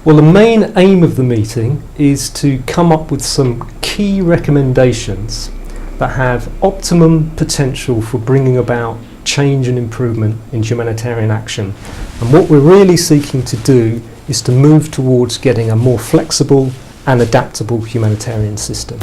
Well, the main aim of the meeting is to come up with some key recommendations that have optimum potential for bringing about change and improvement in humanitarian action. And what we're really seeking to do is to move towards getting a more flexible and adaptable humanitarian system.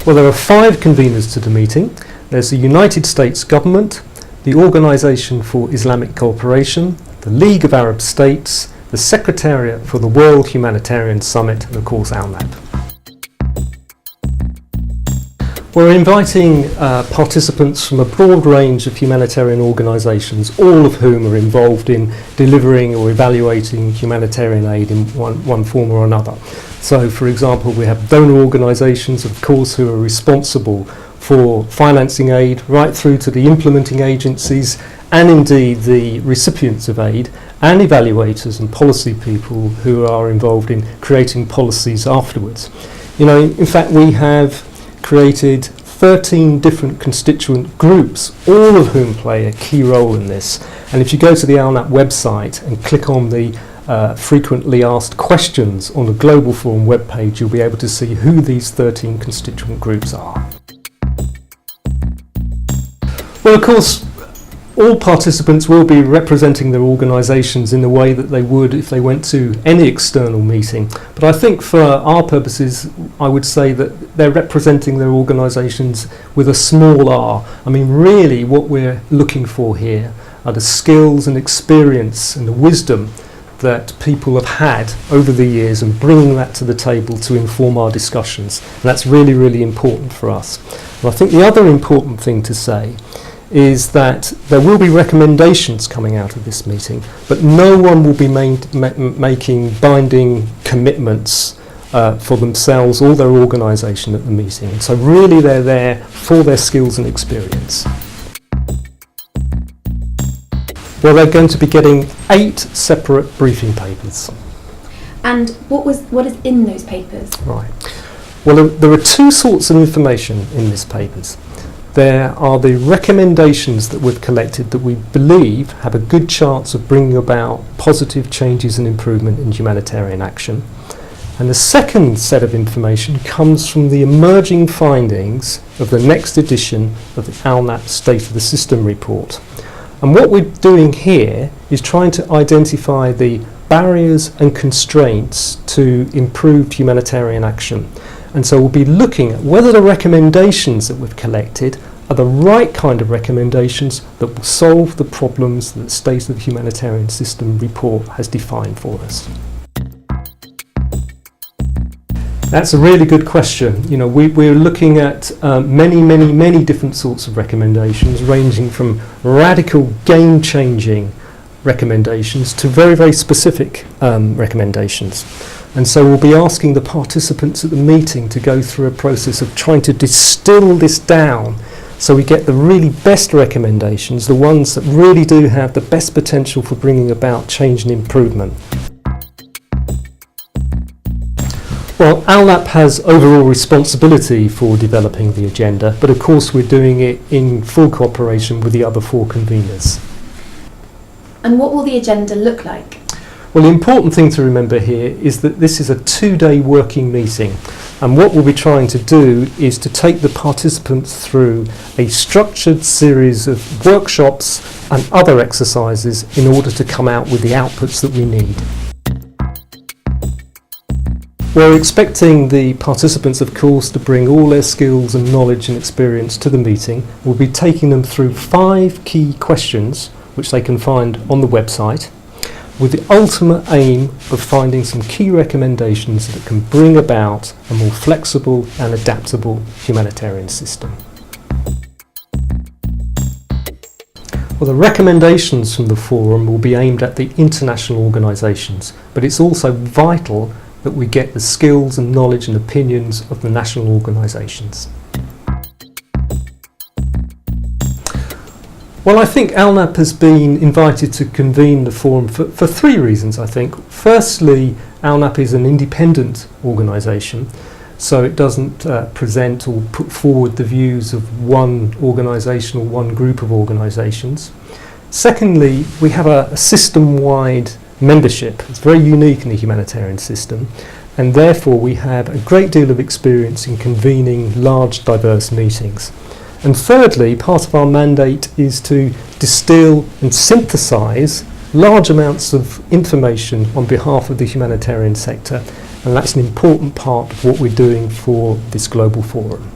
Well, there are 5 conveners to the meeting. There's the United States Government, the Organisation for Islamic Cooperation, the League of Arab States, the Secretariat for the World Humanitarian Summit, and of course ALNAP. We're inviting participants from a broad range of humanitarian organisations, all of whom are involved in delivering or evaluating humanitarian aid in one form or another. So, for example, we have donor organisations, of course, who are responsible for financing aid, right through to the implementing agencies and indeed the recipients of aid, and evaluators and policy people who are involved in creating policies afterwards. You know, in fact, we have created 13 different constituent groups, all of whom play a key role in this. And if you go to the ALNAP website and click on the frequently asked questions on the Global Forum webpage, you'll be able to see who these 13 constituent groups are. Well, of course, all participants will be representing their organisations in the way that they would if they went to any external meeting. But I think for our purposes, I would say that they're representing their organisations with a small r. I mean, really what we're looking for here are the skills and experience and the wisdom that people have had over the years, and bringing that to the table to inform our discussions. And that's really, really important for us. And I think the other important thing to say is that there will be recommendations coming out of this meeting, but no one will be making binding commitments for themselves or their organisation at the meeting. And so really they're there for their skills and experience. Well, they're going to be getting 8 separate briefing papers. And what is in those papers? Right. Well, there are 2 sorts of information in these papers. There are the recommendations that we've collected that we believe have a good chance of bringing about positive changes and improvement in humanitarian action. And the second set of information comes from the emerging findings of the next edition of the ALNAP State of the System report. And what we're doing here is trying to identify the barriers and constraints to improved humanitarian action. And so we'll be looking at whether the recommendations that we've collected are the right kind of recommendations that will solve the problems that the State of the Humanitarian System report has defined for us. That's a really good question. You know, we're looking at many different sorts of recommendations, ranging from radical, game-changing recommendations to very specific recommendations. And so we'll be asking the participants at the meeting to go through a process of trying to distill this down so we get the really best recommendations, the ones that really do have the best potential for bringing about change and improvement. Well, ALNAP has overall responsibility for developing the agenda, but of course we're doing it in full cooperation with the other 4 conveners. And what will the agenda look like? Well, the important thing to remember here is that this is a 2-day working meeting, and what we'll be trying to do is to take the participants through a structured series of workshops and other exercises in order to come out with the outputs that we need. We're expecting the participants, of course, to bring all their skills and knowledge and experience to the meeting. We'll be taking them through 5 key questions, which they can find on the website, with the ultimate aim of finding some key recommendations that can bring about a more flexible and adaptable humanitarian system. Well, the recommendations from the forum will be aimed at the international organisations, but it's also vital that we get the skills and knowledge and opinions of the national organisations. Well, I think ALNAP has been invited to convene the forum for 3 reasons, I think. Firstly, ALNAP is an independent organisation, so it doesn't present or put forward the views of one organisation or one group of organisations. Secondly, we have a system-wide membership. It's very unique in the humanitarian system, and therefore we have a great deal of experience in convening large, diverse meetings. And thirdly, part of our mandate is to distill and synthesise large amounts of information on behalf of the humanitarian sector, and that's an important part of what we're doing for this global forum.